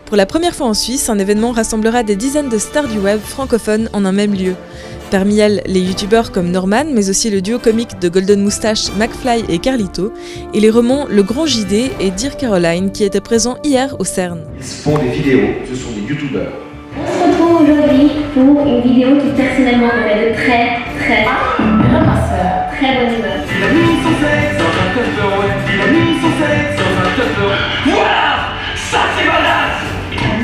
Pour la première fois en Suisse, un événement rassemblera des dizaines de stars du web francophones en un même lieu. Parmi elles, les youtubeurs comme Norman, mais aussi le duo comique de Golden Moustache, McFly et Carlito, et les romans Le Grand JD et Dear Caroline qui étaient présents hier au CERN. Ils font des vidéos, ce sont des youtubeurs. On se retrouve aujourd'hui pour une vidéo qui personnellement me met de très bonne humeur. Il a mis son sexe dans un tuteur, ouais. Il a mis son sexe dans un tuteur. Voilà, ça c'est malade.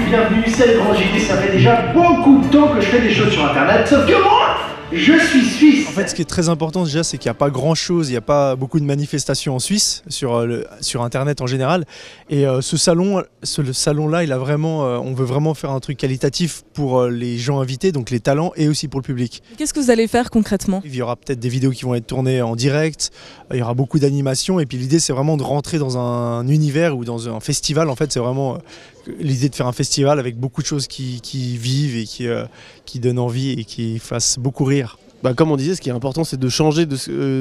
Bienvenue, c'est Le Grand JD. Ça fait déjà beaucoup de temps que je fais des choses sur internet, sauf que moi, je suis suisse. En fait, ce qui est très important déjà, c'est qu'il n'y a pas grand-chose, il n'y a pas beaucoup de manifestations en Suisse, sur Internet en général. Et ce salon-là, il a vraiment, on veut vraiment faire un truc qualitatif pour les gens invités, donc les talents, et aussi pour le public. Qu'est-ce que vous allez faire concrètement ? Il y aura peut-être des vidéos qui vont être tournées en direct, il y aura beaucoup d'animations, et puis l'idée, c'est vraiment de rentrer dans un univers ou dans un festival. En fait, c'est vraiment l'idée de faire un festival avec beaucoup de choses qui vivent et qui donnent envie et qui fassent beaucoup rire. Bah, comme on disait, ce qui est important, c'est de changer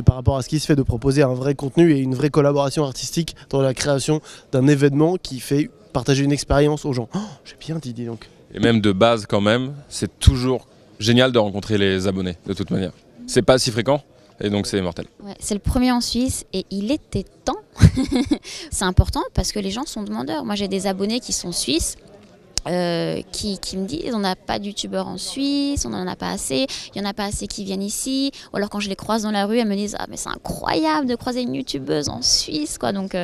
par rapport à ce qui se fait, de proposer un vrai contenu et une vraie collaboration artistique dans la création d'un événement qui fait partager une expérience aux gens. Oh, j'ai bien dit, dis donc. Et même de base quand même, c'est toujours génial de rencontrer les abonnés, de toute manière. C'est pas si fréquent, et donc c'est mortel. Ouais, c'est le premier en Suisse et il était temps. C'est important parce que les gens sont demandeurs. Moi j'ai des abonnés qui sont suisses. Qui me disent on n'a pas de youtubeurs en Suisse, on n'en a pas assez, il n'y en a pas assez qui viennent ici, ou alors quand je les croise dans la rue, elles me disent ah mais c'est incroyable de croiser une youtubeuse en Suisse quoi, donc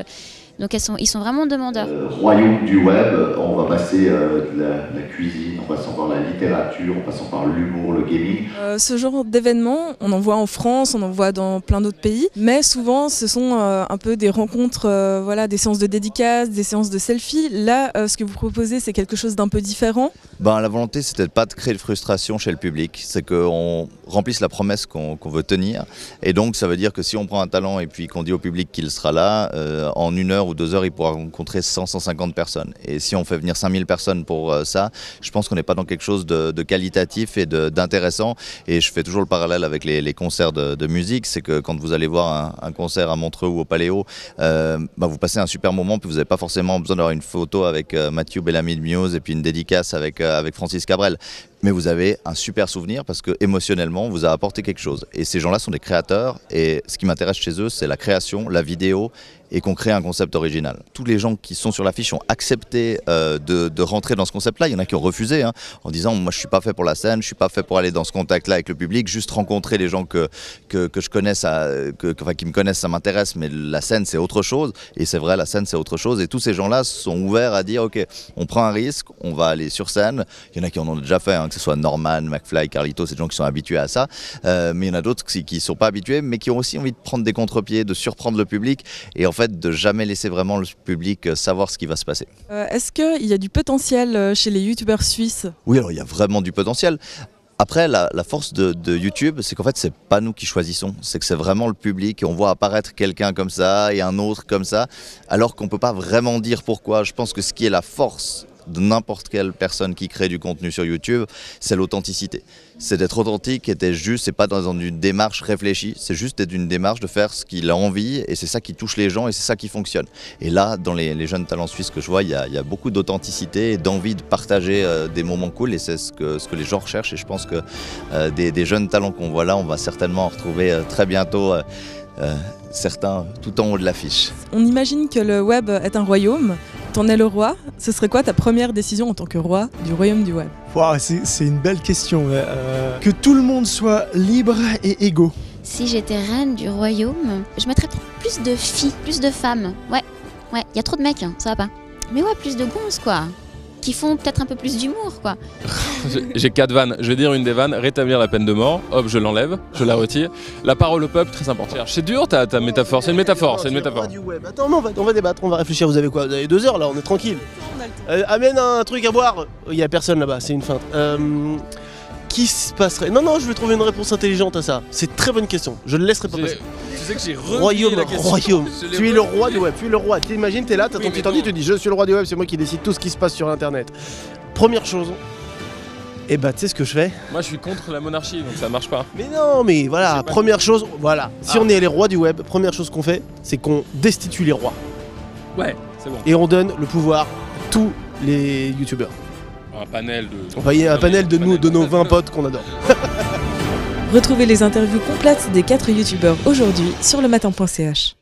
ils sont vraiment demandeurs. Royaume du web, on va passer de la cuisine, en passant par la littérature, en passant par l'humour, le gaming. Ce genre d'événements, on en voit en France, on en voit dans plein d'autres pays, mais souvent ce sont un peu des rencontres, voilà, des séances de dédicaces, des séances de selfies. Là, ce que vous proposez, c'est quelque chose d'un peu différent. La volonté, c'était pas de créer de frustration chez le public, c'est qu'on remplisse la promesse qu'on veut tenir. Et donc, ça veut dire que si on prend un talent et puis qu'on dit au public qu'il sera là, en 1 heure ou 2 heures, il pourra rencontrer 100-150 personnes. Et si on fait venir 5000 personnes pour ça, je pense qu'on n'est pas dans quelque chose de qualitatif et d'intéressant. Et je fais toujours le parallèle avec les concerts de musique, c'est que quand vous allez voir un concert à Montreux ou au Paléo, vous passez un super moment, puis vous n'avez pas forcément besoin d'avoir une photo avec Mathieu Bellamy de Muse et puis une dédicace avec Francis Cabrel. Mais vous avez un super souvenir parce que émotionnellement, on vous a apporté quelque chose. Et ces gens-là sont des créateurs et ce qui m'intéresse chez eux, c'est la création, la vidéo et qu'on crée un concept original. Tous les gens qui sont sur l'affiche ont accepté de rentrer dans ce concept-là. Il y en a qui ont refusé en disant « moi je suis pas fait pour la scène, je suis pas fait pour aller dans ce contact-là avec le public, juste rencontrer les gens que je connais, qui me connaissent, ça m'intéresse, mais la scène c'est autre chose. » Et c'est vrai, la scène c'est autre chose. Et tous ces gens-là sont ouverts à dire « ok, on prend un risque, on va aller sur scène. » Il y en a qui en ont déjà fait, que ce soit Norman, McFly, Carlito, c'est des gens qui sont habitués à ça. Mais il y en a d'autres qui ne sont pas habitués, mais qui ont aussi envie de prendre des contre-pieds, de surprendre le public et en fait de jamais laisser vraiment le public savoir ce qui va se passer. Est-ce qu'il y a du potentiel chez les youtubeurs suisses ? Oui, alors il y a vraiment du potentiel. Après, la force de YouTube, c'est qu'en fait, c'est pas nous qui choisissons, c'est que c'est vraiment le public et on voit apparaître quelqu'un comme ça et un autre comme ça, alors qu'on peut pas vraiment dire pourquoi. Je pense que ce qui est la force de n'importe quelle personne qui crée du contenu sur YouTube, c'est l'authenticité. C'est d'être authentique et d'être juste, c'est pas dans une démarche réfléchie, c'est juste d'être une démarche de faire ce qu'il a envie et c'est ça qui touche les gens et c'est ça qui fonctionne. Et là, dans les jeunes talents suisses que je vois, il y a beaucoup d'authenticité et d'envie de partager des moments cool et c'est ce que les gens recherchent et je pense que des jeunes talents qu'on voit là, on va certainement en retrouver très bientôt certains tout en haut de l'affiche. On imagine que le web est un royaume, t'en es le roi. Ce serait quoi ta première décision en tant que roi du royaume du web ? Wow, c'est une belle question. Que tout le monde soit libre et égaux. Si j'étais reine du royaume, je mettrais peut-être plus de filles, plus de femmes. Ouais, il y a trop de mecs, ça va pas. Mais ouais, plus de gonzes quoi. Qui font peut-être un peu plus d'humour quoi. J'ai 4 vannes, je vais dire une des vannes, rétablir la peine de mort, hop je l'enlève, je la retire. La parole au peuple, très important. C'est dur ta métaphore, c'est une métaphore, c'est une métaphore. Attends, on va débattre, on va réfléchir, vous avez quoi? Vous avez 2 heures là, on est tranquille. Amène un truc à boire. Il y a personne là-bas, c'est une feinte. Qui se passerait? Non, je vais trouver une réponse intelligente à ça. C'est une très bonne question, je ne laisserai pas passer. Tu sais que j'ai Royaume. Tu es le roi du web, tu es le roi. T'imagines, t'es là, t'as ton petit ordi, tu dis je suis le roi du web, c'est moi qui décide tout ce qui se passe sur internet. Première chose, tu sais ce que je fais? Moi je suis contre la monarchie donc ça marche pas. Mais non, mais voilà, première chose, voilà. Si on est les rois du web, première chose qu'on fait, c'est qu'on destitue les rois. Ouais, c'est bon. Et on donne le pouvoir à tous les youtubeurs. Un panel de... On va y un panel de nous, de nos 20 potes qu'on adore. Retrouvez les interviews complètes des 4 youtubeurs aujourd'hui sur lematin.ch.